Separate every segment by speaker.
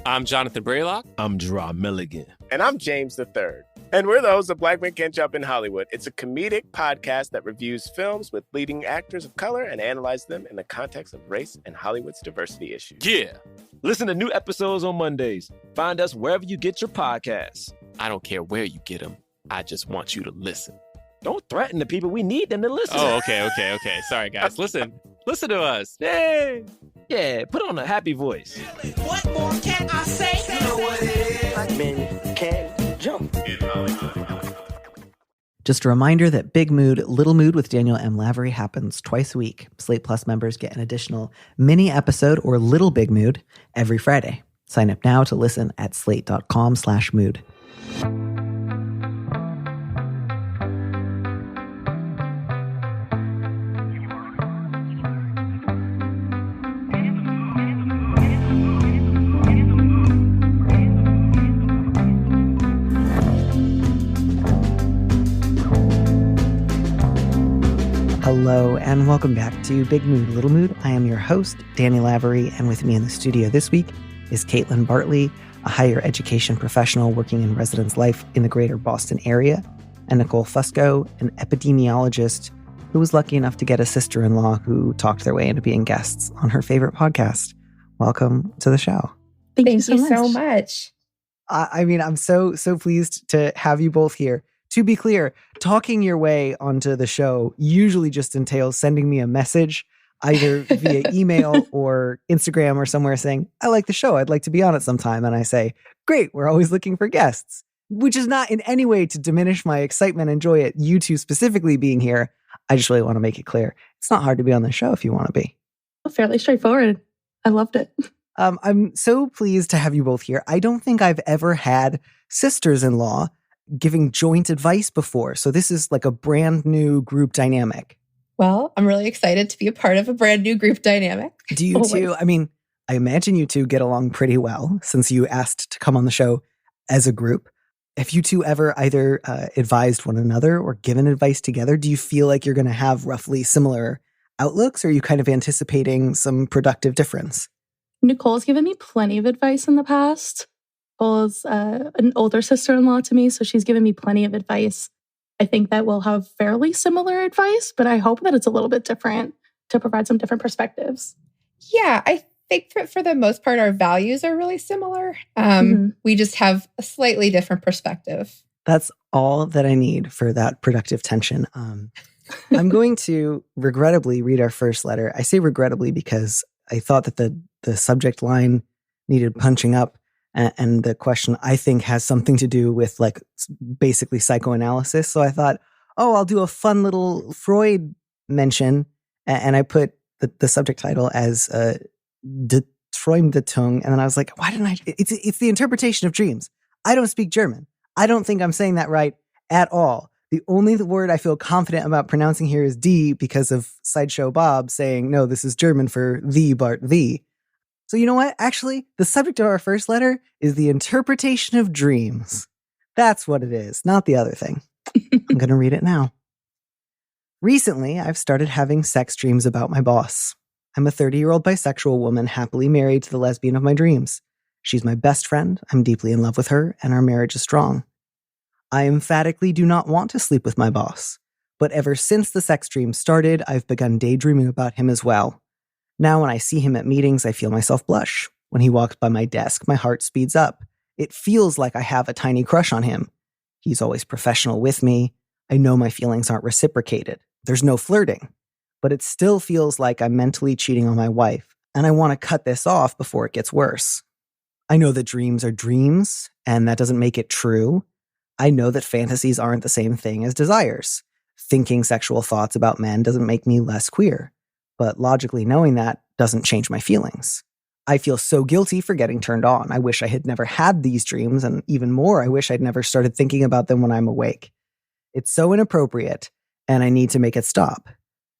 Speaker 1: I'm Jonathan Braylock.
Speaker 2: I'm Gerard Milligan.
Speaker 3: And I'm James III. And we're the hosts of Black Men Can't Jump in Hollywood. It's a comedic podcast that reviews films with leading actors of color and analyzes them in the context of race and Hollywood's diversity issues.
Speaker 2: Yeah. Listen to new episodes on Mondays. Find us wherever you get your podcasts.
Speaker 1: I don't care where you get them. I just want you to listen.
Speaker 2: Don't threaten the people. We need them to listen.
Speaker 1: Oh, okay. Sorry, guys. Listen to us. Yay.
Speaker 2: Yeah, put on a happy voice.
Speaker 4: What more can I say? You know what it is. Black men can't jump in Hollywood.
Speaker 5: Just a reminder that Big Mood, Little Mood with Daniel M. Lavery happens twice a week. Slate Plus members get an additional mini episode or Little Big Mood every Friday. Sign up now to listen at slate.com/mood. Hello and welcome back to Big Mood, Little Mood. I am your host, Danny Lavery, and with me in the studio this week is Kaitlynn Bartley, a higher education professional working in residence life in the greater Boston area, and Nicole Fusco, an epidemiologist who was lucky enough to get a sister-in-law who talked their way into being guests on her favorite podcast. Welcome to the show.
Speaker 6: Thank you so much.
Speaker 5: I'm so pleased to have you both here. To be clear, talking your way onto the show usually just entails sending me a message, either via email or Instagram or somewhere saying, I like the show, I'd like to be on it sometime. And I say, great, we're always looking for guests, which is not in any way to diminish my excitement and joy at you two specifically being here. I just really want to make it clear. It's not hard to be on the show if you want to be.
Speaker 6: Fairly straightforward. I loved it.
Speaker 5: I'm so pleased to have you both here. I don't think I've ever had sisters-in-law giving joint advice before. So this is like a brand new group dynamic.
Speaker 6: Well, I'm really excited to be a part of a brand new group dynamic.
Speaker 5: Do you two? I mean, I imagine you two get along pretty well since you asked to come on the show as a group. Have you two ever either advised one another or given advice together? Do you feel like you're going to have roughly similar outlooks? Or are you kind of anticipating some productive difference?
Speaker 6: Nicole's given me plenty of advice in the past. Nicole's an older sister-in-law to me, so she's given me plenty of advice. I think that we'll have fairly similar advice, but I hope that it's a little bit different to provide some different perspectives.
Speaker 7: Yeah, I think for the most part, our values are really similar. We just have a slightly different perspective.
Speaker 5: That's all that I need for that productive tension. I'm going to regrettably read our first letter. I say regrettably because I thought that the subject line needed punching up. And the question, I think, has something to do with like basically psychoanalysis. So I thought, I'll do a fun little Freud mention. And I put the subject title as De Träumdeutung. And then I was like, why didn't I? It's the interpretation of dreams. I don't speak German. I don't think I'm saying that right at all. The only word I feel confident about pronouncing here is D because of Sideshow Bob saying, no, this is German for thee, Bart, thee. So you know what? Actually, the subject of our first letter is the interpretation of dreams. That's what it is, not the other thing. I'm going to read it now. Recently, I've started having sex dreams about my boss. I'm a 30-year-old bisexual woman happily married to the lesbian of my dreams. She's my best friend, I'm deeply in love with her, and our marriage is strong. I emphatically do not want to sleep with my boss, but ever since the sex dream started, I've begun daydreaming about him as well. Now, when I see him at meetings, I feel myself blush. When he walks by my desk, my heart speeds up. It feels like I have a tiny crush on him. He's always professional with me. I know my feelings aren't reciprocated. There's no flirting. But it still feels like I'm mentally cheating on my wife, and I want to cut this off before it gets worse. I know that dreams are dreams, and that doesn't make it true. I know that fantasies aren't the same thing as desires. Thinking sexual thoughts about men doesn't make me less queer. But logically knowing that doesn't change my feelings. I feel so guilty for getting turned on. I wish I had never had these dreams, and even more, I wish I'd never started thinking about them when I'm awake. It's so inappropriate, and I need to make it stop.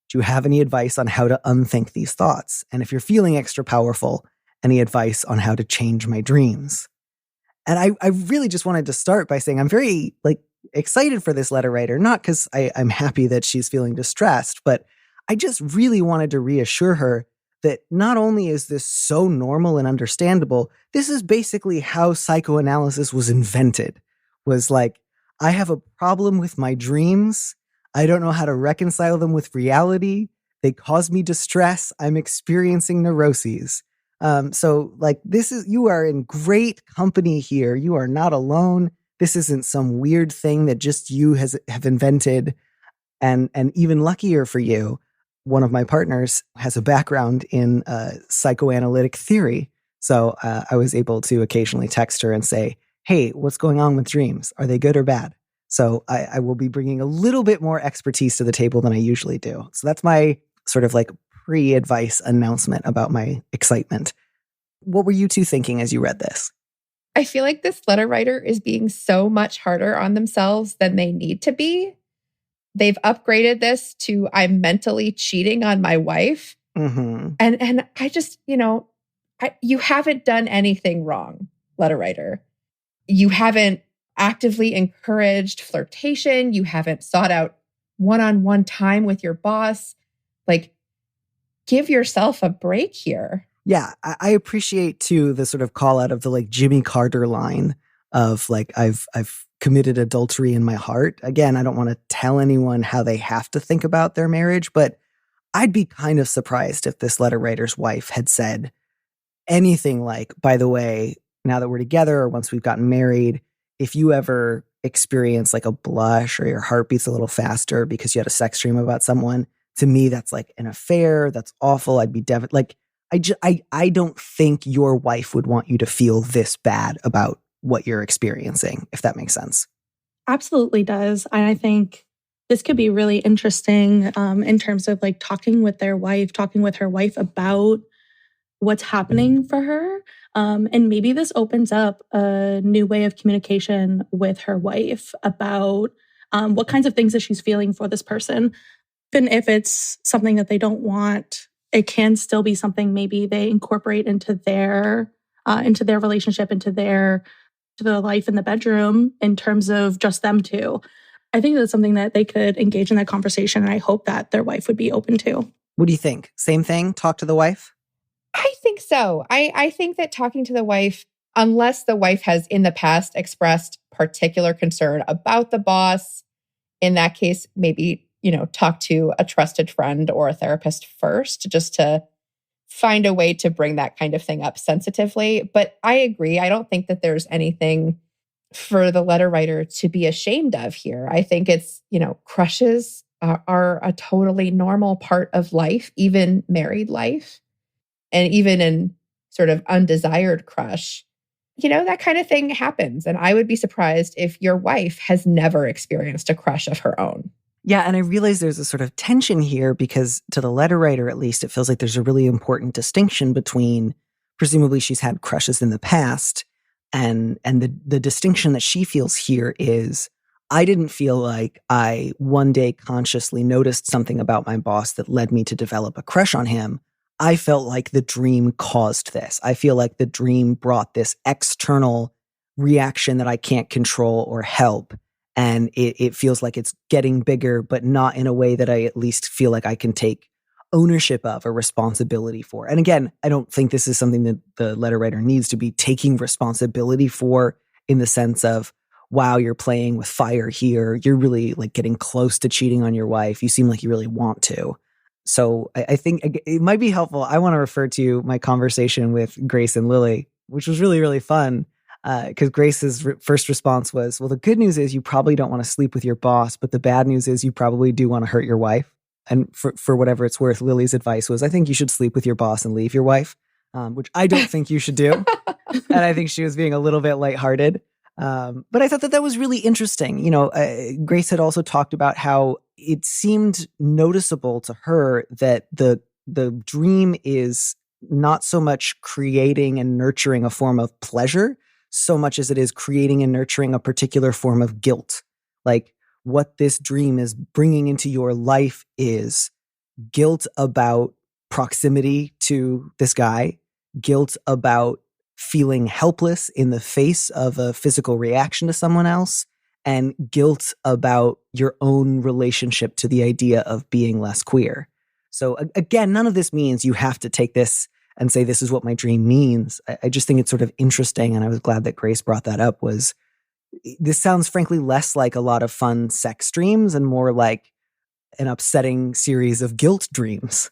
Speaker 5: Do you have any advice on how to unthink these thoughts? And if you're feeling extra powerful, any advice on how to change my dreams? And I really just wanted to start by saying I'm very excited for this letter writer, not because I'm happy that she's feeling distressed, but I just really wanted to reassure her that not only is this so normal and understandable, this is basically how psychoanalysis was invented. Was like, I have a problem with my dreams. I don't know how to reconcile them with reality. They cause me distress. I'm experiencing neuroses. So like you are in great company here. You are not alone. This isn't some weird thing that just you have invented. And even luckier for you, one of my partners has a background in psychoanalytic theory. So I was able to occasionally text her and say, hey, what's going on with dreams? Are they good or bad? So I will be bringing a little bit more expertise to the table than I usually do. So that's my sort of like pre-advice announcement about my excitement. What were you two thinking as you read this?
Speaker 7: I feel like this letter writer is being so much harder on themselves than they need to be. They've upgraded this to I'm mentally cheating on my wife.
Speaker 5: Mm-hmm.
Speaker 7: And I just, you haven't done anything wrong, letter writer. You haven't actively encouraged flirtation. You haven't sought out one-on-one time with your boss. Like, give yourself a break here.
Speaker 5: Yeah, I appreciate too the sort of call out of the like Jimmy Carter line of like, I've committed adultery in my heart. Again, I don't want to tell anyone how they have to think about their marriage, but I'd be kind of surprised if this letter writer's wife had said anything like, by the way, now that we're together or once we've gotten married, if you ever experience like a blush or your heart beats a little faster because you had a sex dream about someone, to me, that's like an affair. That's awful. I'd be devastated. Like, I don't think your wife would want you to feel this bad about what you're experiencing, if that makes sense.
Speaker 6: Absolutely does. And I think this could be really interesting in terms of like talking with her wife about what's happening for her. And maybe this opens up a new way of communication with her wife about what kinds of things that she's feeling for this person. Even if it's something that they don't want, it can still be something maybe they incorporate into their relationship, into their life in the bedroom in terms of just them two. I think that's something that they could engage in that conversation, and I hope that their wife would be open to.
Speaker 5: What do you think? Same thing? Talk to the wife?
Speaker 7: I think so. I think that talking to the wife, unless the wife has in the past expressed particular concern about the boss, in that case, maybe, talk to a trusted friend or a therapist first, just to find a way to bring that kind of thing up sensitively. But I agree. I don't think that there's anything for the letter writer to be ashamed of here. I think it's, crushes are a totally normal part of life, even married life. And even in sort of undesired crush, that kind of thing happens. And I would be surprised if your wife has never experienced a crush of her own.
Speaker 5: Yeah, and I realize there's a sort of tension here because to the letter writer, at least, it feels like there's a really important distinction between, presumably she's had crushes in the past, and the distinction that she feels here is, I didn't feel like I one day consciously noticed something about my boss that led me to develop a crush on him. I felt like the dream caused this. I feel like the dream brought this external reaction that I can't control or help. And it feels like it's getting bigger, but not in a way that I at least feel like I can take ownership of or responsibility for. And again, I don't think this is something that the letter writer needs to be taking responsibility for in the sense of, wow, you're playing with fire here. You're really like getting close to cheating on your wife. You seem like you really want to. So I think it might be helpful. I want to refer to my conversation with Grace and Lily, which was really, really fun. Because Grace's first response was, well, the good news is you probably don't want to sleep with your boss, but the bad news is you probably do want to hurt your wife. And for whatever it's worth, Lily's advice was, I think you should sleep with your boss and leave your wife, which I don't think you should do. And I think she was being a little bit lighthearted. But I thought that was really interesting. Grace had also talked about how it seemed noticeable to her that the dream is not so much creating and nurturing a form of pleasure, so much as it is creating and nurturing a particular form of guilt. Like what this dream is bringing into your life is guilt about proximity to this guy, guilt about feeling helpless in the face of a physical reaction to someone else, and guilt about your own relationship to the idea of being less queer. So again, none of this means you have to take this and say, this is what my dream means. I just think it's sort of interesting. And I was glad that Grace brought that up. This sounds frankly less like a lot of fun sex dreams and more like an upsetting series of guilt dreams.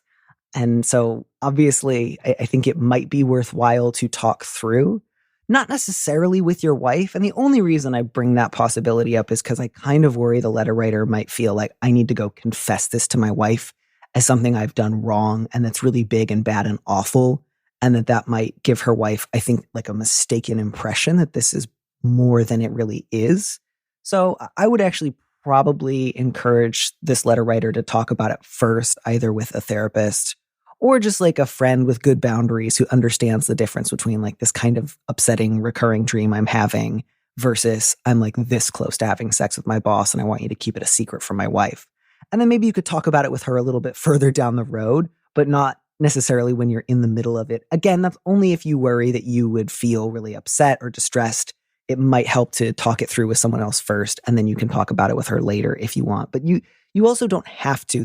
Speaker 5: And so obviously, I think it might be worthwhile to talk through, not necessarily with your wife. And the only reason I bring that possibility up is because I kind of worry the letter writer might feel like I need to go confess this to my wife as something I've done wrong and that's really big and bad and awful. And that might give her wife, I think, like a mistaken impression that this is more than it really is. So I would actually probably encourage this letter writer to talk about it first, either with a therapist or just like a friend with good boundaries who understands the difference between like this kind of upsetting recurring dream I'm having versus I'm like this close to having sex with my boss and I want you to keep it a secret from my wife. And then maybe you could talk about it with her a little bit further down the road, but not necessarily when you're in the middle of it. Again, that's only if you worry that you would feel really upset or distressed. It might help to talk it through with someone else first, and then you can talk about it with her later if you want. But you also don't have to.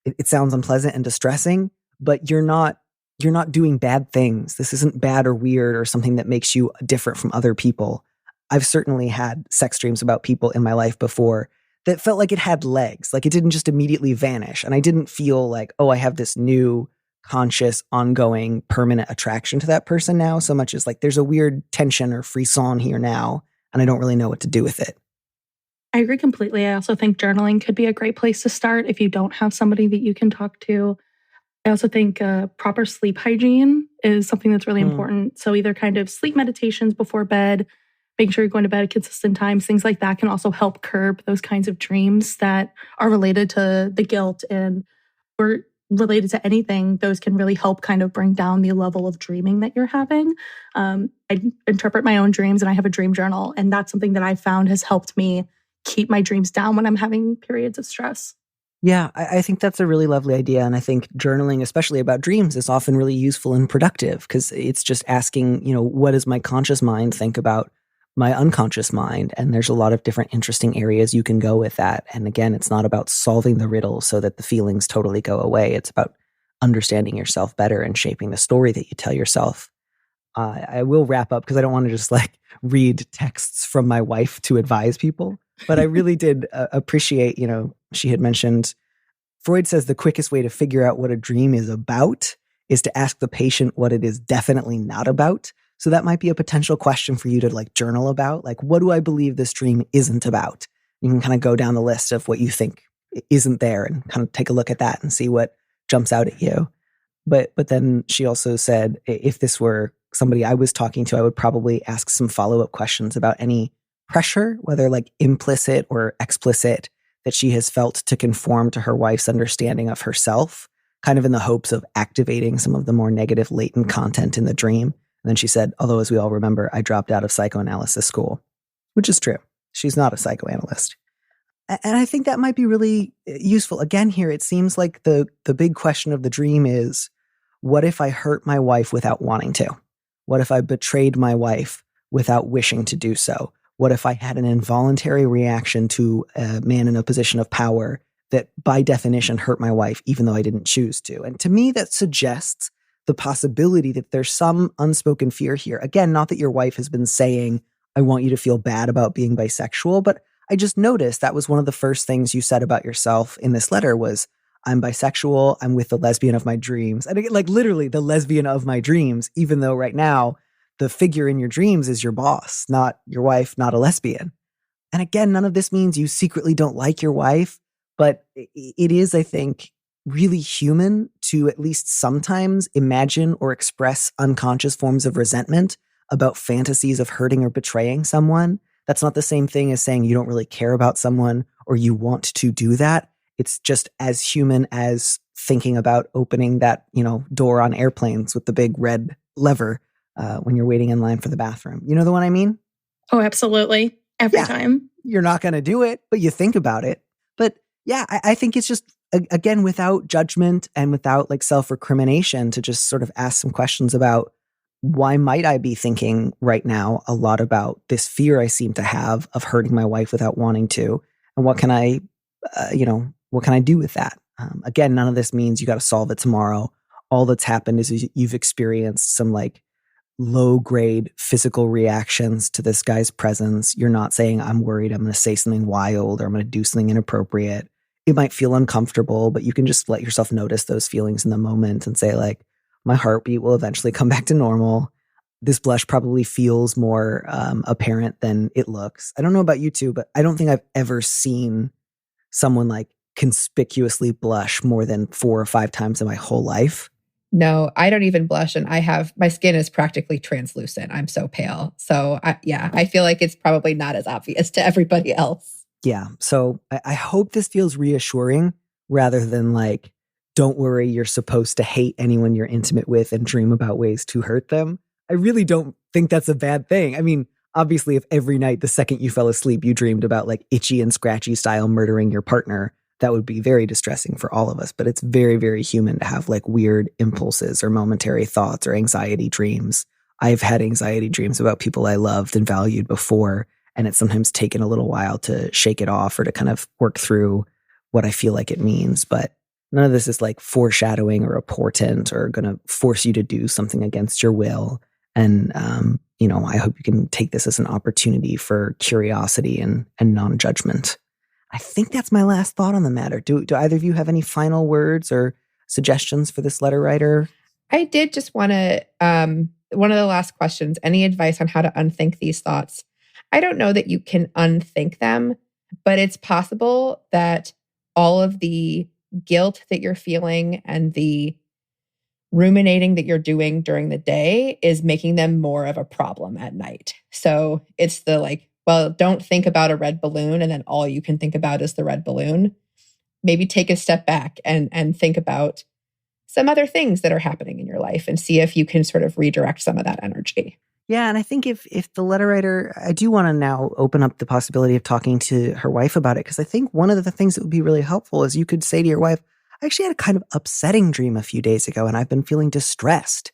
Speaker 5: It sounds unpleasant and distressing, but you're not doing bad things. This isn't bad or weird or something that makes you different from other people. I've certainly had sex dreams about people in my life before that felt like it had legs, like it didn't just immediately vanish. And I didn't feel like, oh, I have this new conscious, ongoing, permanent attraction to that person now, so much as like there's a weird tension or frisson here now, and I don't really know what to do with it.
Speaker 6: I agree completely. I also think journaling could be a great place to start if you don't have somebody that you can talk to. I also think proper sleep hygiene is something that's really important. So either kind of sleep meditations before bed, making sure you're going to bed at consistent times, things like that can also help curb those kinds of dreams that are related to the guilt or related to anything. Those can really help kind of bring down the level of dreaming that you're having. I interpret my own dreams and I have a dream journal. And that's something that I found has helped me keep my dreams down when I'm having periods of stress.
Speaker 5: Yeah, I think that's a really lovely idea. And I think journaling, especially about dreams, is often really useful and productive because it's just asking, what does my conscious mind think about my unconscious mind? And there's a lot of different interesting areas you can go with that. And again, it's not about solving the riddle so that the feelings totally go away. It's about understanding yourself better and shaping the story that you tell yourself. I will wrap up because I don't want to just like read texts from my wife to advise people. But I really did appreciate, she had mentioned, Freud says the quickest way to figure out what a dream is about is to ask the patient what it is definitely not about. So that might be a potential question for you to like journal about. Like, what do I believe this dream isn't about? You can kind of go down the list of what you think isn't there and kind of take a look at that and see what jumps out at you. But then she also said, if this were somebody I was talking to, I would probably ask some follow-up questions about any pressure, whether like implicit or explicit, that she has felt to conform to her wife's understanding of herself, kind of in the hopes of activating some of the more negative latent content in the dream. And then she said, although as we all remember, I dropped out of psychoanalysis school, which is true. She's not a psychoanalyst. And I think that might be really useful. Again, here, it seems like the big question of the dream is, what if I hurt my wife without wanting to? What if I betrayed my wife without wishing to do so? What if I had an involuntary reaction to a man in a position of power that by definition hurt my wife, even though I didn't choose to? And to me, that suggests the possibility that there's some unspoken fear here. Again, not that your wife has been saying, I want you to feel bad about being bisexual, but I just noticed that was one of the first things you said about yourself in this letter was, I'm bisexual, I'm with the lesbian of my dreams. And like literally the lesbian of my dreams, even though right now the figure in your dreams is your boss, not your wife, not a lesbian. And again, none of this means you secretly don't like your wife, but it is, I think, really human to at least sometimes imagine or express unconscious forms of resentment about fantasies of hurting or betraying someone. That's not the same thing as saying you don't really care about someone or you want to do that. It's just as human as thinking about opening that, door on airplanes with the big red lever when you're waiting in line for the bathroom. You know the one I mean?
Speaker 6: Oh, absolutely. Every time.
Speaker 5: You're not going to do it, but you think about it. But yeah, I think it's just, again, without judgment and without like self-recrimination, to just sort of ask some questions about, why might I be thinking right now a lot about this fear I seem to have of hurting my wife without wanting to? And what can I, what can I do with that? Again, none of this means you got to solve it tomorrow. All that's happened is you've experienced some like low grade physical reactions to this guy's presence. You're not saying, I'm worried I'm going to say something wild or I'm going to do something inappropriate. It might feel uncomfortable, but you can just let yourself notice those feelings in the moment and say like, my heartbeat will eventually come back to normal. This blush probably feels more apparent than it looks. I don't know about you two, but I don't think I've ever seen someone like conspicuously blush more than 4 or 5 times in my whole life.
Speaker 7: No, I don't even blush. And my skin is practically translucent. I'm so pale. So I feel like it's probably not as obvious to everybody else.
Speaker 5: Yeah. So I hope this feels reassuring rather than like, don't worry, you're supposed to hate anyone you're intimate with and dream about ways to hurt them. I really don't think that's a bad thing. I mean, obviously, if every night the second you fell asleep, you dreamed about like itchy and scratchy style murdering your partner, that would be very distressing for all of us. But it's very, very human to have like weird impulses or momentary thoughts or anxiety dreams. I've had anxiety dreams about people I loved and valued before, and it's sometimes taken a little while to shake it off or to kind of work through what I feel like it means. But none of this is like foreshadowing or a portent or going to force you to do something against your will. And, I hope you can take this as an opportunity for curiosity and non-judgment. I think that's my last thought on the matter. Do either of you have any final words or suggestions for this letter writer?
Speaker 7: I did just want to, one of the last questions, any advice on how to unthink these thoughts? I don't know that you can unthink them, but it's possible that all of the guilt that you're feeling and the ruminating that you're doing during the day is making them more of a problem at night. So it's the like, well, don't think about a red balloon and then all you can think about is the red balloon. Maybe take a step back and think about some other things that are happening in your life and see if you can sort of redirect some of that energy.
Speaker 5: Yeah, and I think if the letter writer, I do want to now open up the possibility of talking to her wife about it, because I think one of the things that would be really helpful is you could say to your wife, I actually had a kind of upsetting dream a few days ago and I've been feeling distressed.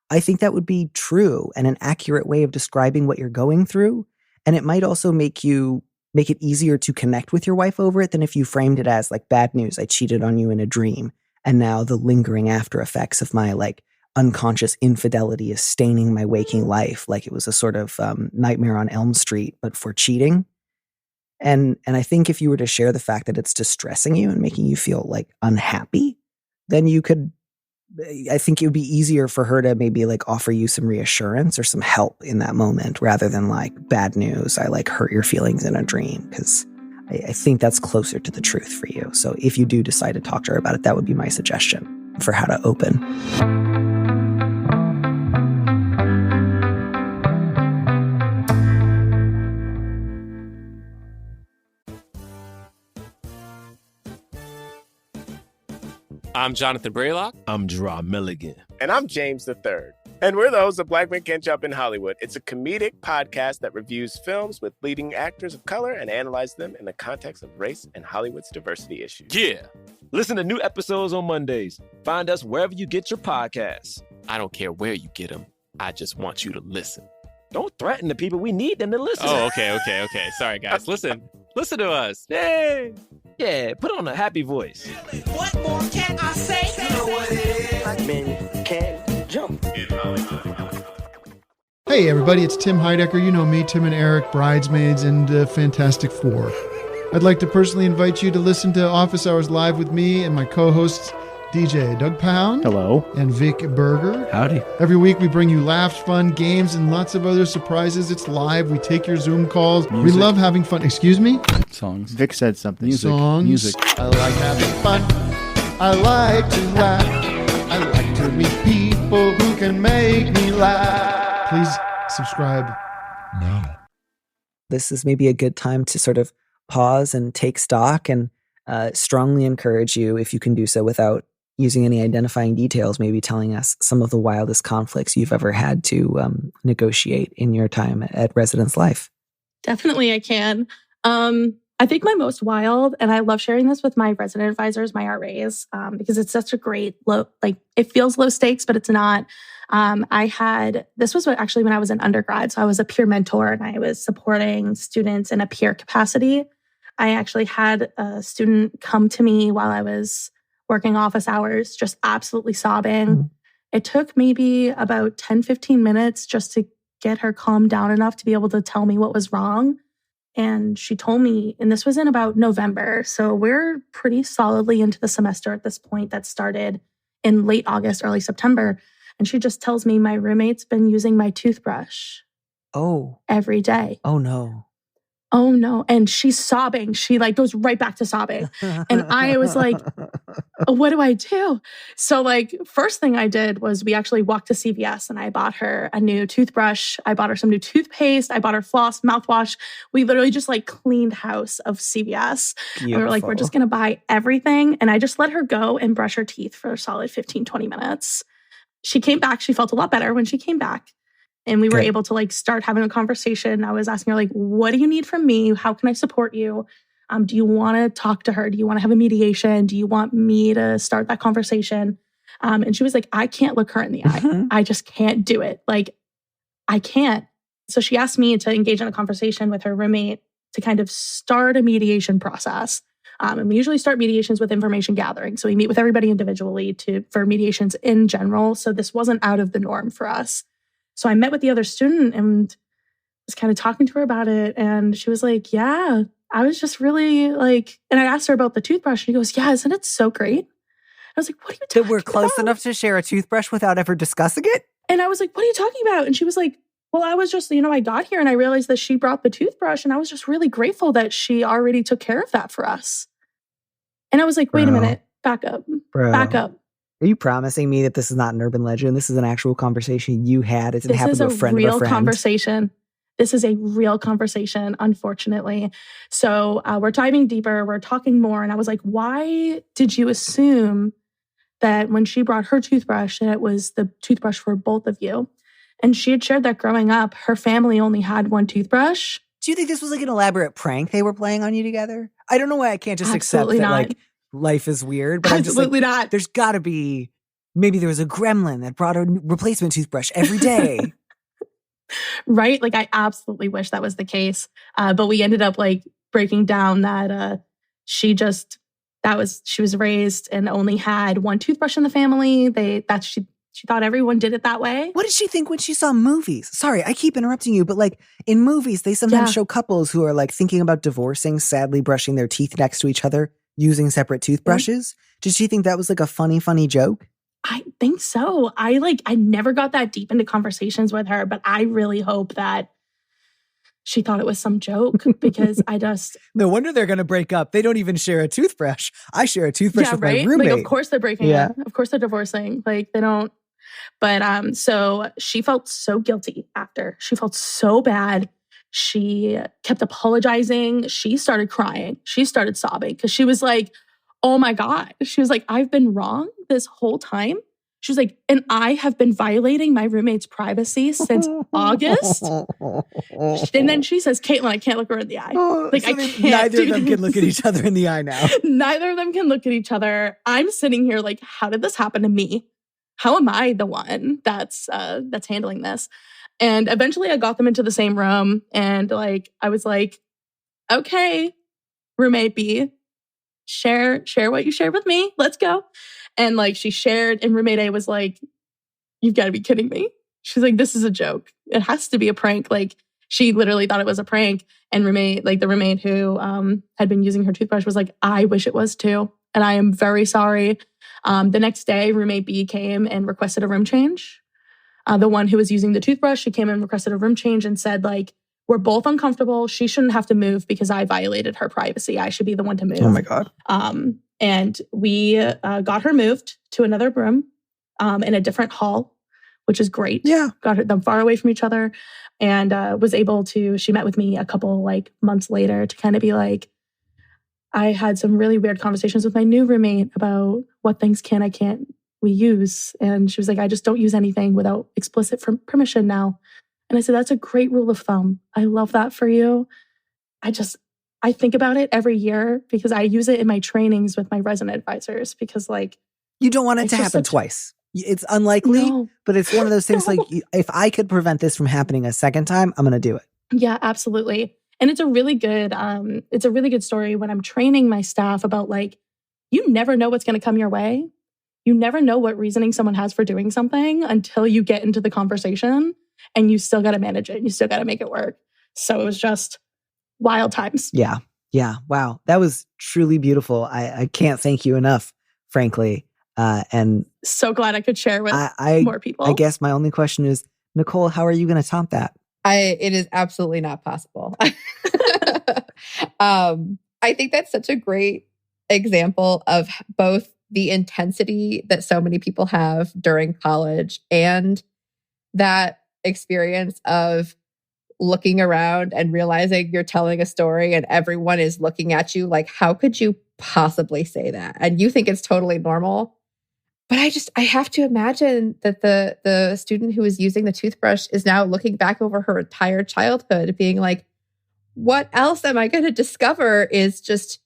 Speaker 5: I think that would be true and an accurate way of describing what you're going through. And it might also make it easier to connect with your wife over it than if you framed it as like, bad news, I cheated on you in a dream. And now the lingering after effects of my like unconscious infidelity is staining my waking life, like it was a sort of Nightmare on Elm Street, but for cheating. And I think if you were to share the fact that it's distressing you and making you feel like unhappy, then I think it would be easier for her to maybe like offer you some reassurance or some help in that moment rather than like, bad news, I like hurt your feelings in a dream, because I think that's closer to the truth for you. So if you do decide to talk to her about it, that would be my suggestion for how to open.
Speaker 1: I'm Jonathan Braylock.
Speaker 2: I'm Gerard Milligan.
Speaker 3: And I'm James III. And we're the hosts of Black Men Can't Jump in Hollywood. It's a comedic podcast that reviews films with leading actors of color and analyzes them in the context of race and Hollywood's diversity issues.
Speaker 1: Yeah.
Speaker 2: Listen to new episodes on Mondays. Find us wherever you get your podcasts.
Speaker 1: I don't care where you get them. I just want you to listen.
Speaker 2: Don't threaten the people. We need them to listen.
Speaker 1: Oh, okay. Sorry, guys. Listen to us. Yay.
Speaker 2: Yeah, put on a happy voice.
Speaker 4: What more can I say? You know what it is. Black men can't jump.
Speaker 8: Hey everybody, it's Tim Heidecker. You know me, Tim and Eric, Bridesmaids, and Fantastic Four. I'd like to personally invite you to listen to Office Hours Live with me and my co-hosts, DJ Doug Pound.
Speaker 9: Hello.
Speaker 8: And Vic Berger.
Speaker 9: Howdy.
Speaker 8: Every week we bring you laughs, fun, games, and lots of other surprises. It's live. We take your Zoom calls.
Speaker 9: Music.
Speaker 8: We love having fun. Excuse me?
Speaker 9: Songs. Vic said something. Music.
Speaker 8: Songs.
Speaker 9: Music.
Speaker 8: I like having fun. I like to laugh. I like to meet people who can make me laugh. Please subscribe now.
Speaker 5: This is maybe a good time to sort of pause and take stock, and strongly encourage you, if you can do so without using any identifying details, maybe telling us some of the wildest conflicts you've ever had to negotiate in your time at Residence Life.
Speaker 6: Definitely I can. I think my most wild, and I love sharing this with my resident advisors, my RAs, because it's such a great it feels low stakes, but it's not. This was actually when I was an undergrad. So I was a peer mentor and I was supporting students in a peer capacity. I actually had a student come to me while I was working office hours, just absolutely sobbing. It took maybe about 10, 15 minutes just to get her calmed down enough to be able to tell me what was wrong. And she told me, and this was in about November. So we're pretty solidly into the semester at this point that started in late August, early September. And she just tells me my roommate's been using my toothbrush.
Speaker 5: Oh.
Speaker 6: Every day.
Speaker 5: Oh, no.
Speaker 6: Oh, no. And she's sobbing. She like goes right back to sobbing. And I was like, what do I do? So like, first thing I did was we actually walked to CVS and I bought her a new toothbrush. I bought her some new toothpaste. I bought her floss, mouthwash. We literally just like cleaned house of CVS. Beautiful. And we were like, we're just going to buy everything. And I just let her go and brush her teeth for a solid 15, 20 minutes. She came back. She felt a lot better when she came back. And we were able to like start having a conversation. I was asking her like, what do you need from me? How can I support you? Do you want to talk to her? Do you want to have a mediation? Do you want me to start that conversation? And she was like, I can't look her in the eye. I just can't do it. Like, I can't. So she asked me to engage in a conversation with her roommate to kind of start a mediation process. And we usually start mediations with information gathering. So we meet with everybody individually for mediations in general. So this wasn't out of the norm for us. So I met with the other student and was kind of talking to her about it. And she was like, yeah, I was just really like, and I asked her about the toothbrush. And she goes, yeah, isn't it so great? I was like, what are you talking about?
Speaker 5: That we're close enough to share a toothbrush without ever discussing it?
Speaker 6: And I was like, what are you talking about? And she was like, well, I was just, I got here and I realized that she brought the toothbrush and I was just really grateful that she already took care of that for us. And I was like, wait a minute, back up.
Speaker 5: Are you promising me that this is not an urban legend? This is an actual conversation you had. It didn't happen to a friend of a friend. This is a real conversation. This is a real conversation, unfortunately. So we're diving deeper. We're talking more. And I was like, why did you assume that when she brought her toothbrush, that it was the toothbrush for both of you? And she had shared that growing up, her family only had one toothbrush. Do you think this was like an elaborate prank they were playing on you together? I don't know why I can't just accept that like life is weird. But
Speaker 6: Absolutely
Speaker 5: I'm just like,
Speaker 6: not.
Speaker 5: There's got to be, maybe there was a gremlin that brought a replacement toothbrush every day.
Speaker 6: Right? Like I absolutely wish that was the case. But we ended up like breaking down that she was raised and only had one toothbrush in the family. She thought everyone did it that way.
Speaker 5: What did she think when she saw movies? Sorry, I keep interrupting you, but like in movies, they sometimes show couples who are like thinking about divorcing, sadly brushing their teeth next to each other using separate toothbrushes. Did she think that was like a funny joke?
Speaker 6: I think so. I never got that deep into conversations with her, but I really hope that she thought it was some joke because
Speaker 5: No wonder they're going to break up. They don't even share a toothbrush. I share a toothbrush with my roommate.
Speaker 6: Like, of course they're breaking up. Of course they're divorcing. Like they don't. But so she felt so guilty after. She felt so bad. She kept apologizing. She started crying. She started sobbing because she was like, oh my God. She was like, I've been wrong this whole time. She was like, and I have been violating my roommate's privacy since August. And then she says, Kaitlynn, I can't look her in the eye. Like, so I can't.
Speaker 5: Neither of them can look at each other in the eye now.
Speaker 6: Neither of them can look at each other. I'm sitting here like, how did this happen to me? How am I the one that's handling this? And eventually I got them into the same room and like, I was like, okay, roommate B, share what you shared with me. Let's go. And like she shared and roommate A was like, you've got to be kidding me. She's like, this is a joke. It has to be a prank. Like she literally thought it was a prank. And the roommate who had been using her toothbrush was like, I wish it was too. And I am very sorry. The next day, roommate B came and requested a room change. The one who was using the toothbrush, she came and requested a room change and said, like, we're both uncomfortable. She shouldn't have to move because I violated her privacy. I should be the one to move.
Speaker 5: Oh my God.
Speaker 6: And we got her moved to another room in a different hall, which is great.
Speaker 5: Yeah.
Speaker 6: Got them far away from each other and was able to, she met with me a couple like months later to kind of be like, I had some really weird conversations with my new roommate about what things I can't we use. And she was like, I just don't use anything without explicit permission now. And I said, that's a great rule of thumb. I love that for you. I think about it every year because I use it in my trainings with my resident advisors because like.
Speaker 5: You don't want it to happen twice. It's unlikely, but it's one of those things like if I could prevent this from happening a second time, I'm going to do it.
Speaker 6: Yeah, absolutely. And it's a really good story when I'm training my staff about like you never know what's going to come your way. You never know what reasoning someone has for doing something until you get into the conversation, and you still got to manage it. You still got to make it work. So it was just wild times.
Speaker 5: Yeah. Yeah. Wow. That was truly beautiful. I can't thank you enough, frankly. And
Speaker 6: so glad I could share with more people.
Speaker 5: I guess my only question is, Nicole, how are you going to top that?
Speaker 7: It is absolutely not possible. I think that's such a great example of both the intensity that so many people have during college and that experience of looking around and realizing you're telling a story and everyone is looking at you like, how could you possibly say that? And you think it's totally normal. But I have to imagine that the student who is using the toothbrush is now looking back over her entire childhood being like, what else am I going to discover is just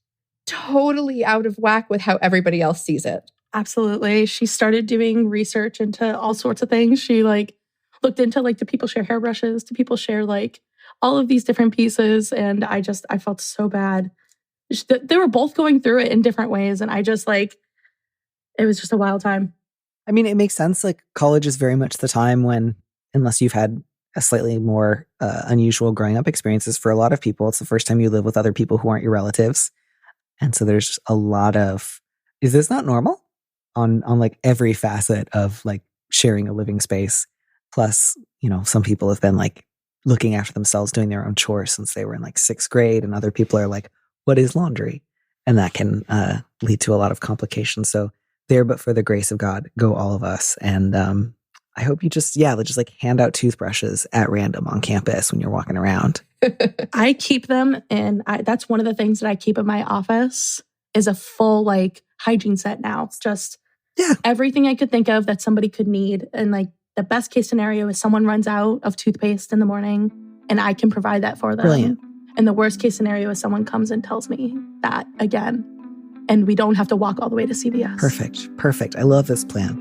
Speaker 7: totally out of whack with how everybody else sees it.
Speaker 6: Absolutely. She started doing research into all sorts of things. She looked into do people share hairbrushes? Do people share all of these different pieces? And I felt so bad. They were both going through it in different ways. And I just it was just a wild time.
Speaker 5: I mean, it makes sense. College is very much the time when, unless you've had a slightly more unusual growing up experiences, for a lot of people, it's the first time you live with other people who aren't your relatives. And so there's a lot of, is this not normal? On every facet of sharing a living space. Plus, some people have been looking after themselves, doing their own chores since they were in 6th grade. And other people are like, what is laundry? And that can lead to a lot of complications. So there, but for the grace of God, go all of us. And I hope you just hand out toothbrushes at random on campus when you're walking around.
Speaker 6: I keep them, and that's one of the things that I keep in my office is a full hygiene set now. It's just everything I could think of that somebody could need. And the best case scenario is someone runs out of toothpaste in the morning and I can provide that for them.
Speaker 5: Brilliant.
Speaker 6: And the worst case scenario is someone comes and tells me that again. And we don't have to walk all the way to CVS.
Speaker 5: Perfect. I love this plan.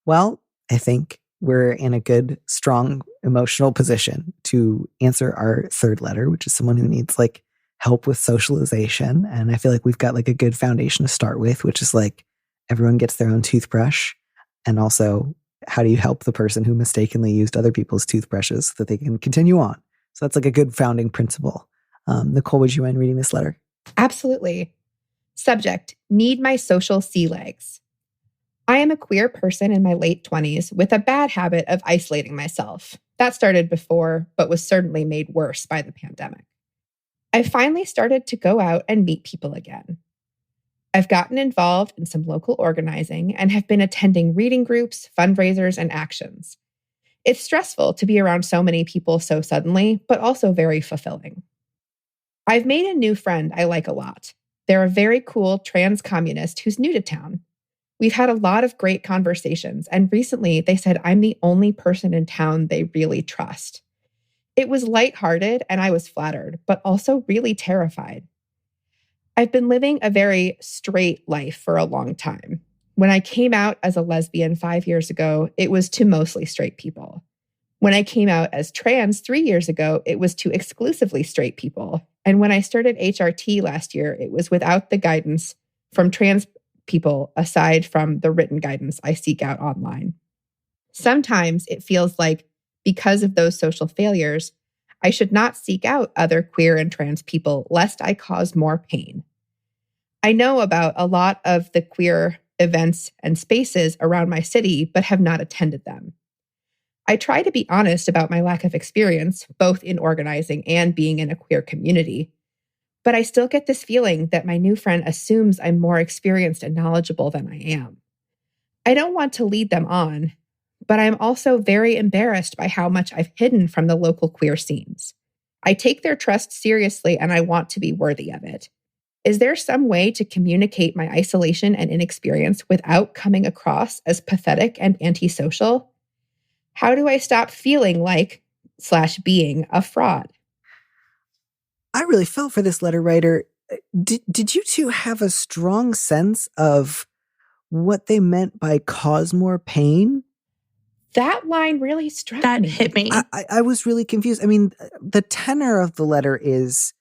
Speaker 5: Well, I think we're in a good, strong, emotional position to answer our third letter, which is someone who needs help with socialization. And I feel like we've got a good foundation to start with, which is everyone gets their own toothbrush. And also, how do you help the person who mistakenly used other people's toothbrushes so that they can continue on? So that's a good founding principle. Nicole, would you mind reading this letter?
Speaker 7: Absolutely. Subject, need my social sea legs. I am a queer person in my late 20s with a bad habit of isolating myself. That started before, but was certainly made worse by the pandemic. I finally started to go out and meet people again. I've gotten involved in some local organizing and have been attending reading groups, fundraisers, and actions. It's stressful to be around so many people so suddenly, but also very fulfilling. I've made a new friend I like a lot. They're a very cool trans communist who's new to town. We've had a lot of great conversations, and recently they said I'm the only person in town they really trust. It was lighthearted, and I was flattered, but also really terrified. I've been living a very straight life for a long time. When I came out as a lesbian 5 years ago, it was to mostly straight people. When I came out as trans 3 years ago, it was to exclusively straight people. And when I started HRT last year, it was without the guidance from trans people aside from the written guidance I seek out online. Sometimes it feels like because of those social failures, I should not seek out other queer and trans people lest I cause more pain. I know about a lot of the queer events and spaces around my city, but have not attended them. I try to be honest about my lack of experience, both in organizing and being in a queer community. But I still get this feeling that my new friend assumes I'm more experienced and knowledgeable than I am. I don't want to lead them on, but I'm also very embarrassed by how much I've hidden from the local queer scenes. I take their trust seriously and I want to be worthy of it. Is there some way to communicate my isolation and inexperience without coming across as pathetic and antisocial? How do I stop feeling like/being a fraud?
Speaker 5: I really felt for this letter writer. Did you two have a strong sense of what they meant by cause more pain?
Speaker 7: That line really struck
Speaker 6: That
Speaker 7: me.
Speaker 6: hit me.
Speaker 5: I was really confused. I mean, the tenor of the letter is,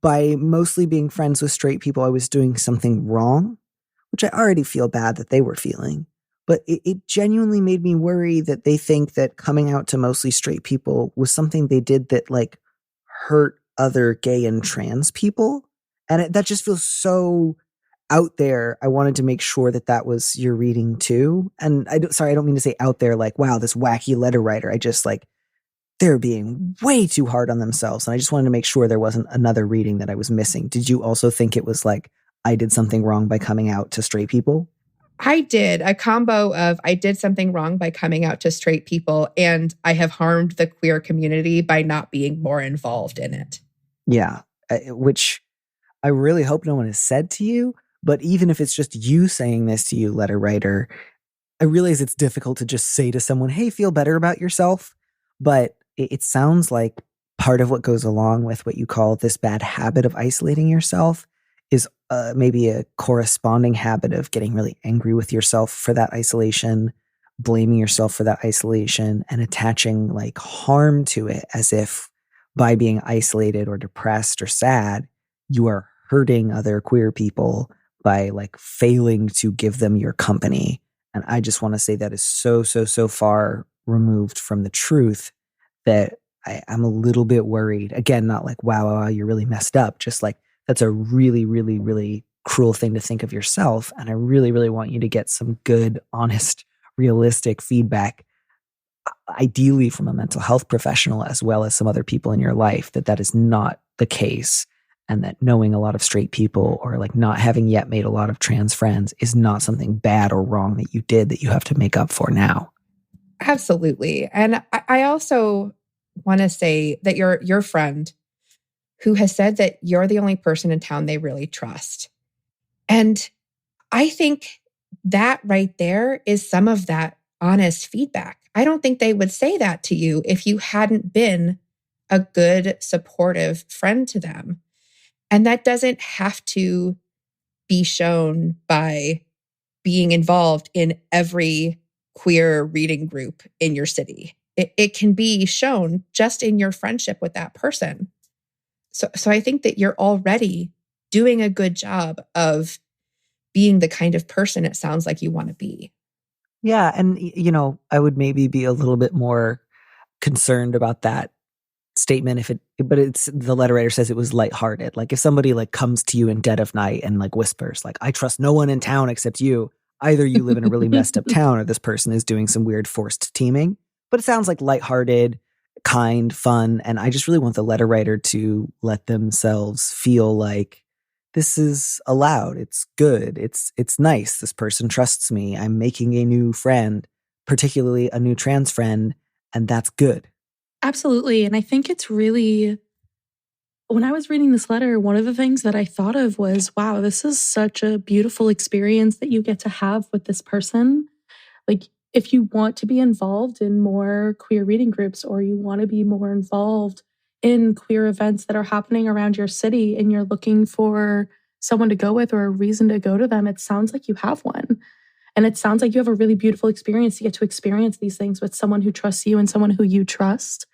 Speaker 5: by mostly being friends with straight people, I was doing something wrong, which I already feel bad that they were feeling. But it genuinely made me worry that they think that coming out to mostly straight people was something they did that like hurt other gay and trans people. And that just feels so out there. I wanted to make sure that that was your reading too. And I don't mean to say out there like, wow, this wacky letter writer. I just like, they're being way too hard on themselves. And I just wanted to make sure there wasn't another reading that I was missing. Did you also think it was like, I did something wrong by coming out to straight people?
Speaker 7: I did a combo of I did something wrong by coming out to straight people, and I have harmed the queer community by not being more involved in it.
Speaker 5: Yeah, which I really hope no one has said to you. But even if it's just you saying this to you, letter writer, I realize it's difficult to just say to someone, hey, feel better about yourself. But it sounds like part of what goes along with what you call this bad habit of isolating yourself is maybe a corresponding habit of getting really angry with yourself for that isolation, blaming yourself for that isolation, and attaching like harm to it, as if by being isolated or depressed or sad, you are hurting other queer people by like failing to give them your company. And I just want to say that is so far removed from the truth that I'm a little bit worried. Again, not like, wow, you're really messed up. Just like, that's a really cruel thing to think of yourself. And I really want you to get some good, honest, realistic feedback, ideally from a mental health professional, as well as some other people in your life, that is not the case. And that knowing a lot of straight people, or like not having yet made a lot of trans friends, is not something bad or wrong that you did that you have to make up for now.
Speaker 7: Absolutely. And I also want to say that your friend who has said that you're the only person in town they really trust. And I think that right there is some of that honest feedback. I don't think they would say that to you if you hadn't been a good, supportive friend to them. And that doesn't have to be shown by being involved in every queer reading group in your city. It can be shown just in your friendship with that person. So I think that you're already doing a good job of being the kind of person it sounds like you want to be.
Speaker 5: Yeah. And, you know, I would maybe be a little bit more concerned about that statement but it's, the letter writer says it was lighthearted. Like if somebody like comes to you in dead of night and like whispers like, I trust no one in town except you, either you live in a really messed up town or this person is doing some weird forced teaming. But it sounds like lighthearted, kind, fun. And I just really want the letter writer to let themselves feel like this is allowed. It's good. It's nice. This person trusts me. I'm making a new friend, particularly a new trans friend, and that's good.
Speaker 6: Absolutely. And I think it's really, when I was reading this letter, one of the things that I thought of was, wow, this is such a beautiful experience that you get to have with this person. Like, if you want to be involved in more queer reading groups, or you want to be more involved in queer events that are happening around your city, and you're looking for someone to go with or a reason to go to them, it sounds like you have one. And it sounds like you have a really beautiful experience to get to experience these things with someone who trusts you and someone who you trust.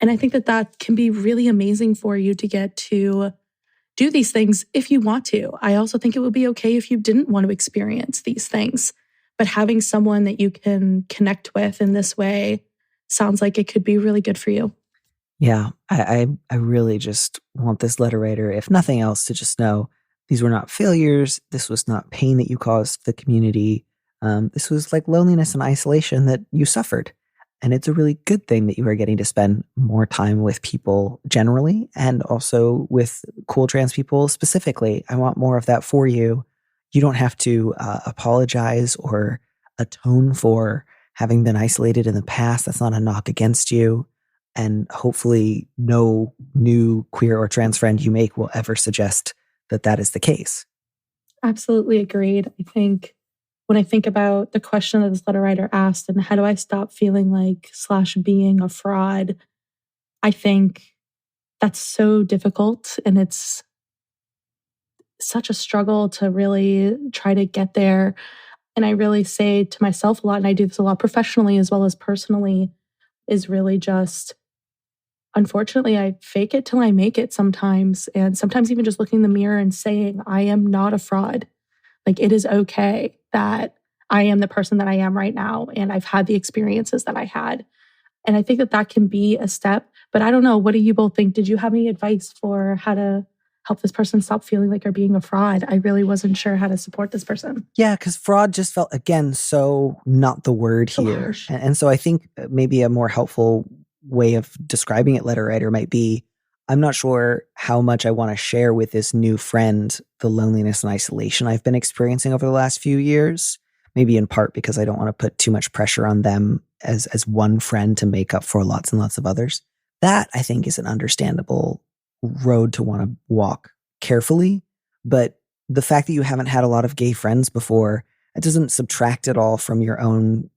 Speaker 6: And I think that that can be really amazing for you to get to do these things if you want to. I also think it would be okay if you didn't want to experience these things. But having someone that you can connect with in this way sounds like it could be really good for you.
Speaker 5: Yeah, I really just want this letter writer, if nothing else, to just know these were not failures. This was not pain that you caused the community. This was like loneliness and isolation that you suffered. And it's a really good thing that you are getting to spend more time with people generally, and also with cool trans people specifically. I want more of that for you. You don't have to apologize or atone for having been isolated in the past. That's not a knock against you. And hopefully no new queer or trans friend you make will ever suggest that that is the case.
Speaker 6: Absolutely agreed. I think when I think about the question that this letter writer asked, and how do I stop feeling like / being a fraud, I think that's so difficult, and it's such a struggle to really try to get there. And I really say to myself a lot, and I do this a lot professionally as well as personally, is really just, unfortunately, I fake it till I make it sometimes. And sometimes even just looking in the mirror and saying, I am not a fraud. Like, it is okay that I am the person that I am right now. And I've had the experiences that I had. And I think that that can be a step. But I don't know. What do you both think? Did you have any advice for how to help this person stop feeling like they're being a fraud? I really wasn't sure how to support this person.
Speaker 5: Yeah, because fraud just felt, again, so not the word
Speaker 6: So
Speaker 5: here.
Speaker 6: harsh.
Speaker 5: And so I think maybe a more helpful way of describing it, letter writer, might be, I'm not sure how much I want to share with this new friend the loneliness and isolation I've been experiencing over the last few years. Maybe in part because I don't want to put too much pressure on them as one friend to make up for lots and lots of others. That, I think, is an understandable road to want to walk carefully. But the fact that you haven't had a lot of gay friends before, it doesn't subtract at all from your own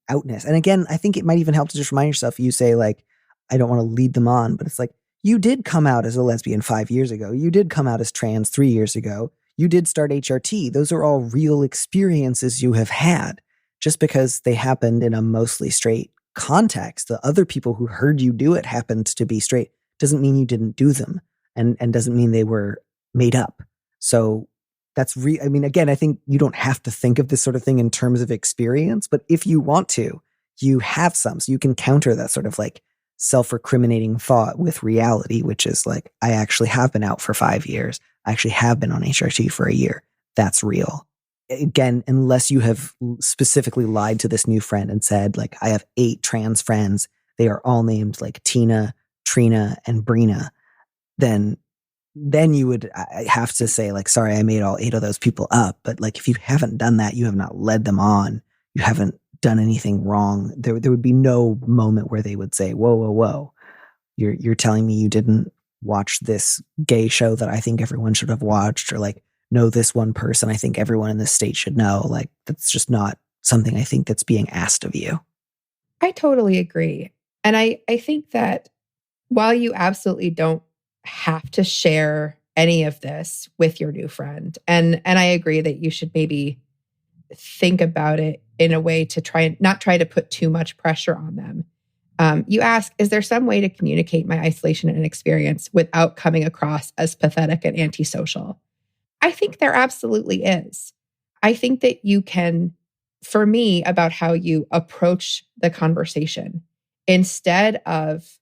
Speaker 5: outness. And again, I think it might even help to just remind yourself, you say like, I don't want to lead them on, but it's like, you did come out as a lesbian 5 years ago. You did come out as trans 3 years ago. You did start HRT. Those are all real experiences you have had. Just because they happened in a mostly straight context, the other people who heard you do it happened to be straight, doesn't mean you didn't do them, and doesn't mean they were made up. So that's I mean, again, I think you don't have to think of this sort of thing in terms of experience, but if you want to, you have some, so you can counter that sort of like self-recriminating thought with reality, which is like, I actually have been out for 5 years. I actually have been on HRT for a year. That's real. Again, unless you have specifically lied to this new friend and said, like, I have 8 trans friends. They are all named like Tina, Trina, and Brina. Then you would have to say like, sorry, I made all 8 of those people up. But like, if you haven't done that, you have not led them on. You haven't done anything wrong. There would be no moment where they would say, whoa, whoa, whoa. You're telling me you didn't watch this gay show that I think everyone should have watched, or like, know this one person I think everyone in this state should know. Like, that's just not something I think that's being asked of you.
Speaker 7: I totally agree. And I think that while you absolutely don't have to share any of this with your new friend, and I agree that you should maybe think about it in a way to not try to put too much pressure on them. You ask, is there some way to communicate my isolation and experience without coming across as pathetic and antisocial? I think there absolutely is. I think that you can, for me, about how you approach the conversation, instead of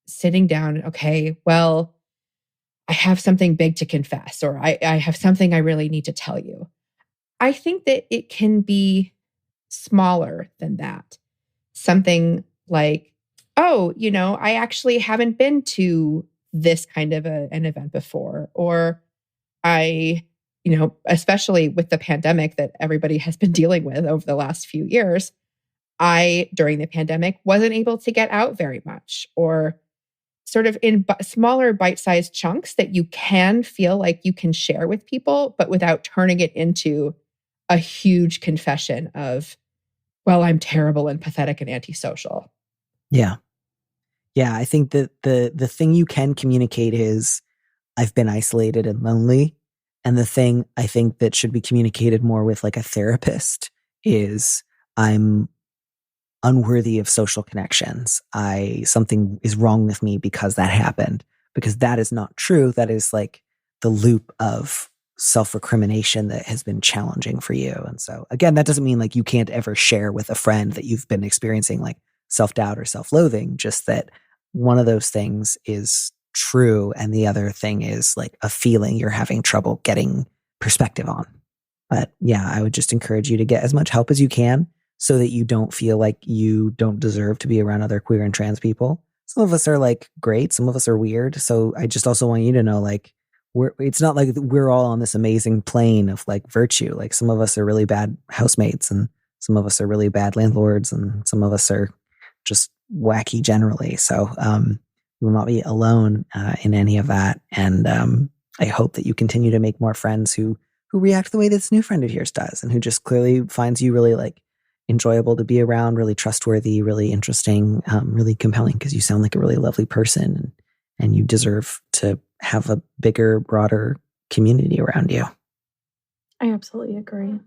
Speaker 7: sitting down, okay, well, I have something big to confess, or I have something I really need to tell you. I think that it can be smaller than that. Something like, oh, I actually haven't been to this kind of an event before, or I, especially with the pandemic that everybody has been dealing with over the last few years, I, during the pandemic, wasn't able to get out very much, or sort of in smaller bite-sized chunks that you can feel like you can share with people, but without turning it into a huge confession of, well, I'm terrible and pathetic and antisocial.
Speaker 5: Yeah. Yeah, I think that the thing you can communicate is, I've been isolated and lonely. And the thing I think that should be communicated more with like a therapist is, I'm unworthy of social connections. Something is wrong with me because that happened. Because that is not true. That is like the loop of self-recrimination that has been challenging for you. And so again, that doesn't mean like you can't ever share with a friend that you've been experiencing like self-doubt or self-loathing, just that one of those things is true and the other thing is like a feeling you're having trouble getting perspective on. But yeah, I would just encourage you to get as much help as you can so that you don't feel like you don't deserve to be around other queer and trans people. Some of us are like great, some of us are weird. So I just also want you to know, like, it's not like we're all on this amazing plane of like virtue. Like, some of us are really bad housemates, and some of us are really bad landlords, and some of us are just wacky generally. So you will not be alone in any of that. And I hope that you continue to make more friends who react the way this new friend of yours does, and who just clearly finds you really like enjoyable to be around, really trustworthy, really interesting, really compelling, because you sound like a really lovely person, and you deserve to have a bigger, broader community around you.
Speaker 6: I absolutely agree.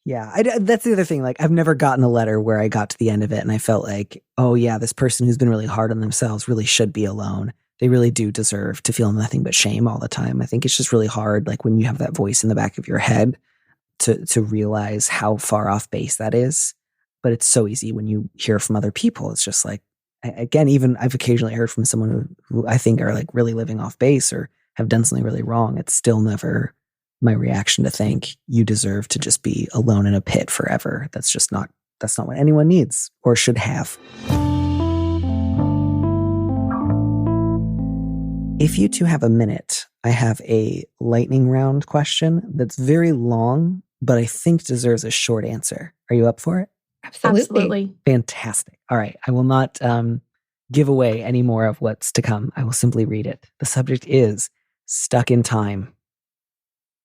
Speaker 5: Yeah, that's the other thing. Like, I've never gotten a letter where I got to the end of it and I felt like, oh yeah, this person who's been really hard on themselves really should be alone. They really do deserve to feel nothing but shame all the time. I think it's just really hard, like when you have that voice in the back of your head, to realize how far off base that is. But it's so easy when you hear from other people. It's just like, again, even I've occasionally heard from someone who I think are like really living off base or have done something really wrong. It's still never my reaction to think you deserve to just be alone in a pit forever. That's not what anyone needs or should have. If you two have a minute, I have a lightning round question that's very long, but I think deserves a short answer. Are you up for it?
Speaker 6: Absolutely.
Speaker 5: Fantastic. All right. I will not give away any more of what's to come. I will simply read it. The subject is stuck in time.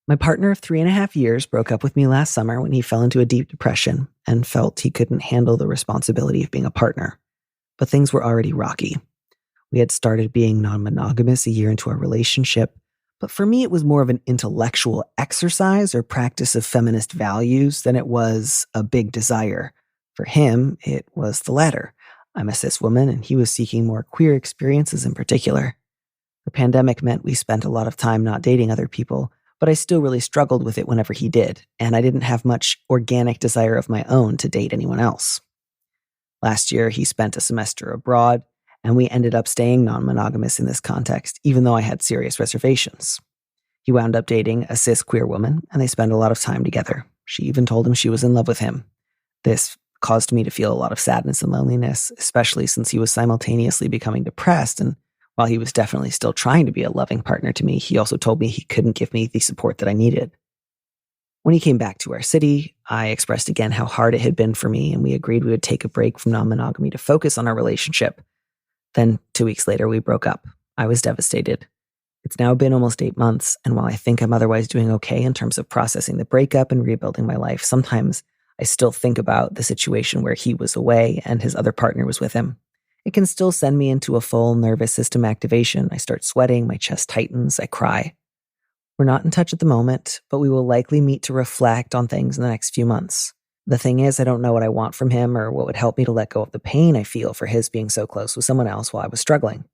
Speaker 5: My partner of 3.5 years broke up with me last summer when he fell into a deep depression and felt he couldn't handle the responsibility of being a partner. But things were already rocky. We had started being non-monogamous a year into our relationship, but for me it was more of an intellectual exercise or practice of feminist values than it was a big desire. For him, it was the latter. I'm a cis woman and he was seeking more queer experiences in particular. The pandemic meant we spent a lot of time not dating other people, but I still really struggled with it whenever he did, and I didn't have much organic desire of my own to date anyone else. Last year, he spent a semester abroad, and we ended up staying non-monogamous in this context, even though I had serious reservations. He wound up dating a cis queer woman, and they spent a lot of time together. She even told him she was in love with him. This caused me to feel a lot of sadness and loneliness, especially since he was simultaneously becoming depressed, and while he was definitely still trying to be a loving partner to me, he also told me he couldn't give me the support that I needed. When he came back to our city, I expressed again how hard it had been for me, and we agreed we would take a break from non-monogamy to focus on our relationship. Then 2 weeks later, we broke up. I was devastated. It's now been almost 8 months, and while I think I'm otherwise doing okay in terms of processing the breakup and rebuilding my life, sometimes I still think about the situation where he was away and his other partner was with him. It can still send me into a full nervous system activation. I start sweating, my chest tightens, I cry. We're not in touch at the moment, but we will likely meet to reflect on things in the next few months. The thing is, I don't know what I want from him or what would help me to let go of the pain I feel for his being so close with someone else while I was struggling.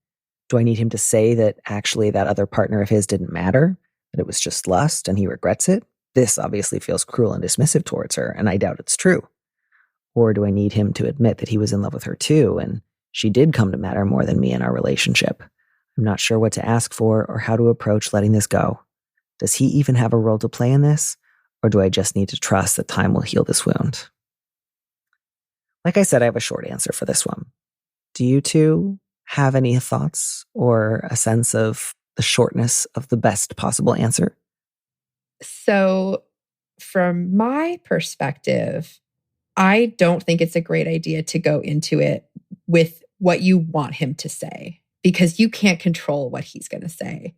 Speaker 5: Do I need him to say that actually that other partner of his didn't matter, that it was just lust and he regrets it? This obviously feels cruel and dismissive towards her, and I doubt it's true. Or do I need him to admit that he was in love with her too, and she did come to matter more than me in our relationship? I'm not sure what to ask for or how to approach letting this go. Does he even have a role to play in this? Or do I just need to trust that time will heal this wound? Like I said, I have a short answer for this one. Do you two have any thoughts or a sense of the shortness of the best possible answer?
Speaker 7: So from my perspective, I don't think it's a great idea to go into it with what you want him to say, because you can't control what he's going to say.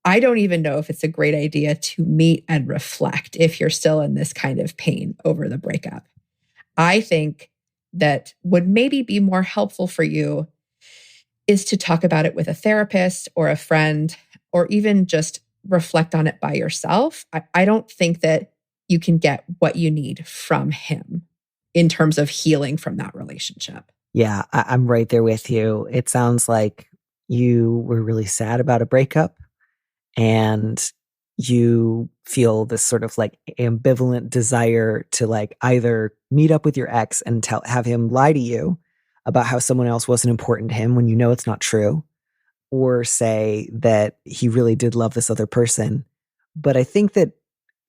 Speaker 7: I don't even know if it's a great idea to meet and reflect if you're still in this kind of pain over the breakup. I think that would maybe be more helpful for you is to talk about it with a therapist or a friend, or even just reflect on it by yourself. I don't think that you can get what you need from him in terms of healing from that relationship.
Speaker 5: Yeah, I'm right there with you. It sounds like you were really sad about a breakup and you feel this sort of like ambivalent desire to like either meet up with your ex and have him lie to you about how someone else wasn't important to him when you know it's not true, or say that he really did love this other person. But I think that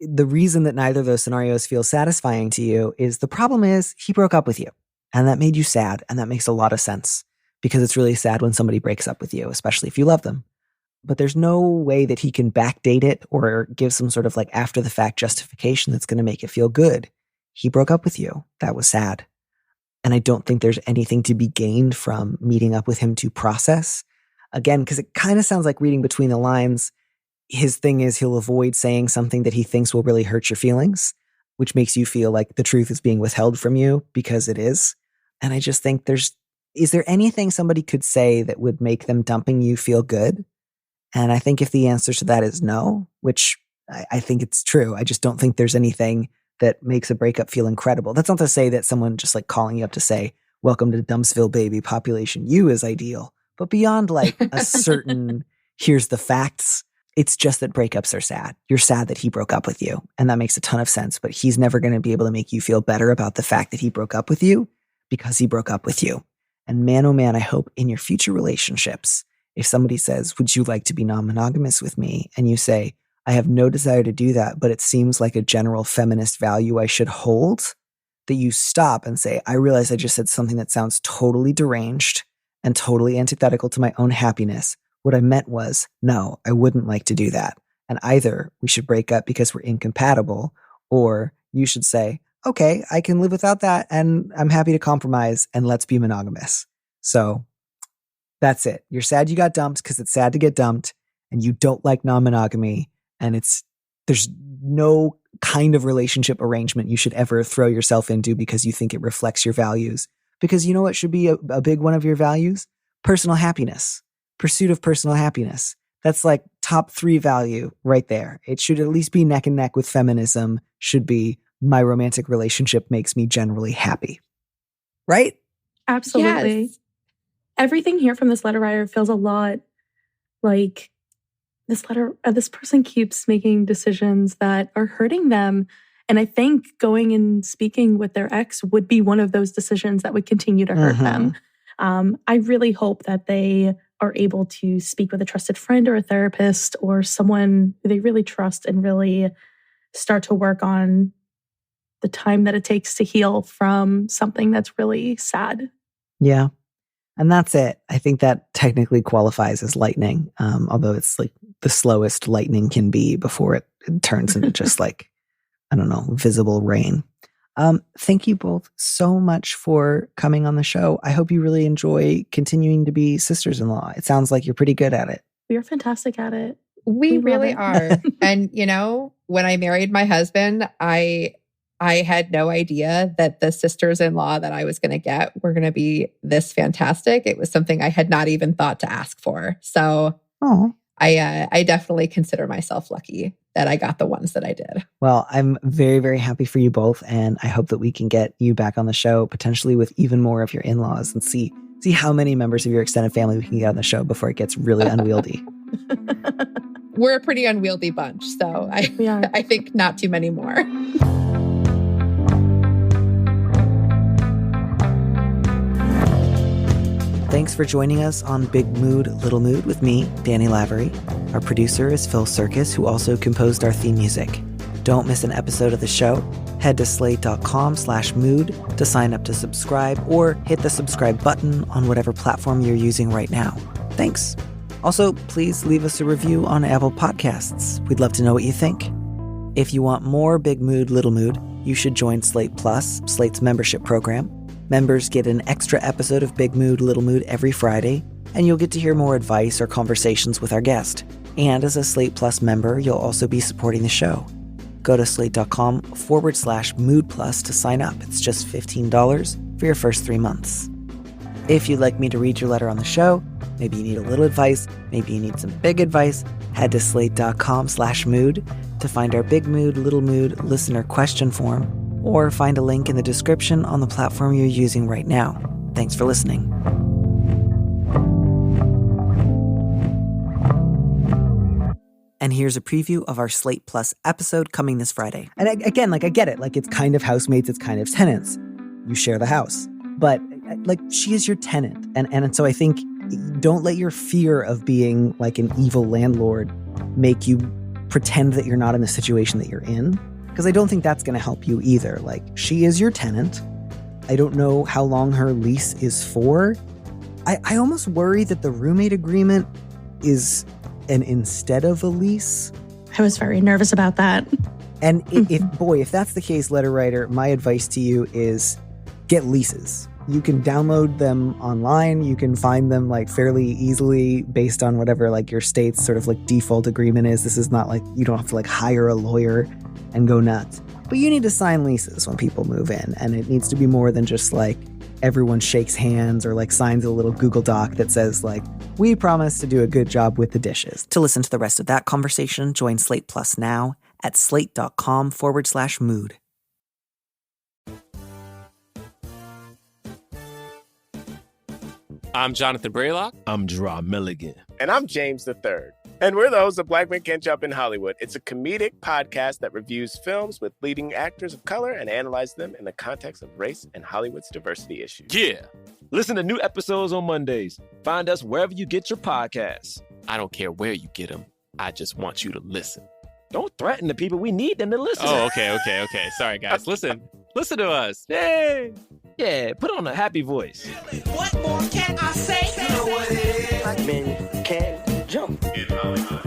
Speaker 5: the reason that neither of those scenarios feel satisfying to you is the problem is he broke up with you, and that made you sad, and that makes a lot of sense because it's really sad when somebody breaks up with you, especially if you love them. But there's no way that he can backdate it or give some sort of like after the fact justification that's going to make it feel good. He broke up with you. That was sad. And I don't think there's anything to be gained from meeting up with him to process. Again, because it kind of sounds like reading between the lines. His thing is he'll avoid saying something that he thinks will really hurt your feelings, which makes you feel like the truth is being withheld from you because it is. And I just think is there anything somebody could say that would make them dumping you feel good? And I think if the answer to that is no, which I think it's true, I just don't think there's anything that makes a breakup feel incredible. That's not to say that someone just like calling you up to say, welcome to Dumpsville, baby, population U is ideal. But beyond like a certain, here's the facts, it's just that breakups are sad. You're sad that he broke up with you. And that makes a ton of sense. But he's never going to be able to make you feel better about the fact that he broke up with you because he broke up with you. And man, oh man, I hope in your future relationships, if somebody says, would you like to be non-monogamous with me? And you say, I have no desire to do that, but it seems like a general feminist value I should hold, that you stop and say, I realize I just said something that sounds totally deranged and totally antithetical to my own happiness. What I meant was, no, I wouldn't like to do that. And either we should break up because we're incompatible, or you should say, okay, I can live without that and I'm happy to compromise and let's be monogamous. So that's it. You're sad you got dumped because it's sad to get dumped and you don't like non-monogamy, and there's no kind of relationship arrangement you should ever throw yourself into because you think it reflects your values. Because you know what should be a big one of your values? Personal happiness. Pursuit of personal happiness. That's like top 3 value right there. It should at least be neck and neck with feminism, should be my romantic relationship makes me generally happy. Right?
Speaker 6: Absolutely.
Speaker 7: Yes.
Speaker 6: Everything here from this letter writer feels a lot like this person keeps making decisions that are hurting them. And I think going and speaking with their ex would be one of those decisions that would continue to hurt them. I really hope that they are able to speak with a trusted friend or a therapist or someone who they really trust and really start to work on the time that it takes to heal from something that's really sad.
Speaker 5: Yeah. And that's it. I think that technically qualifies as lightning, although it's like the slowest lightning can be before it turns into just like, I don't know, visible rain. Thank you both so much for coming on the show. I hope you really enjoy continuing to be sisters-in-law. It sounds like you're pretty good at it.
Speaker 6: We are fantastic at it.
Speaker 7: We really are. And, you know, when I married my husband, I had no idea that the sisters-in-law that I was going to get were going to be this fantastic. It was something I had not even thought to ask for. So I definitely consider myself lucky that I got the ones that I did.
Speaker 5: Well, I'm very, very happy for you both. And I hope that we can get you back on the show, potentially with even more of your in-laws, and see how many members of your extended family we can get on the show before it gets really unwieldy.
Speaker 7: We're a pretty unwieldy bunch. So I think not too many more.
Speaker 5: Thanks for joining us on Big Mood, Little Mood with me, Danny Lavery. Our producer is Phil Surkis, who also composed our theme music. Don't miss an episode of the show. Head to slate.com/mood to sign up to subscribe, or hit the subscribe button on whatever platform you're using right now. Thanks. Also, please leave us a review on Apple Podcasts. We'd love to know what you think. If you want more Big Mood, Little Mood, you should join Slate Plus, Slate's membership program. Members get an extra episode of Big Mood, Little Mood every Friday, and you'll get to hear more advice or conversations with our guest. And as a Slate Plus member, you'll also be supporting the show. Go to slate.com/Mood Plus to sign up. It's just $15 for your first 3 months. If you'd like me to read your letter on the show, maybe you need a little advice, maybe you need some big advice, head to slate.com/mood to find our Big Mood, Little Mood listener question form, or find a link in the description on the platform you're using right now. Thanks for listening. And here's a preview of our Slate Plus episode coming this Friday. And again, I get it. It's kind of housemates, it's kind of tenants. You share the house. But, she is your tenant. And so I think don't let your fear of being like an evil landlord make you pretend that you're not in the situation that you're in. Because I don't think that's going to help you either. She is your tenant. I don't know how long her lease is for. I almost worry that the roommate agreement is an instead of a lease.
Speaker 6: I was very nervous about that.
Speaker 5: And if that's the case, letter writer, my advice to you is get leases. You can download them online. You can find them fairly easily based on whatever your state's sort of default agreement is. This is not you don't have to hire a lawyer and go nuts. But you need to sign leases when people move in, and it needs to be more than just everyone shakes hands or signs a little Google Doc that says we promise to do a good job with the dishes. To listen to the rest of that conversation, join Slate Plus now at slate.com/mood.
Speaker 1: I'm Jonathan Braylock.
Speaker 2: I'm Dra Milligan.
Speaker 3: And I'm James III. And we're the hosts of Black Men Can't Jump in Hollywood. It's a comedic podcast that reviews films with leading actors of color and analyzes them in the context of race and Hollywood's diversity issues.
Speaker 1: Yeah.
Speaker 2: Listen to new episodes on Mondays. Find us wherever you get your podcasts.
Speaker 1: I don't care where you get them. I just want you to listen.
Speaker 2: Don't threaten the people. We need them to listen.
Speaker 1: Oh, okay. Sorry, guys. Listen to us. Yay.
Speaker 2: Yeah, put on a happy voice.
Speaker 4: What more can I say? You know what it is.
Speaker 9: Black men can't jump.
Speaker 3: In Hollywood.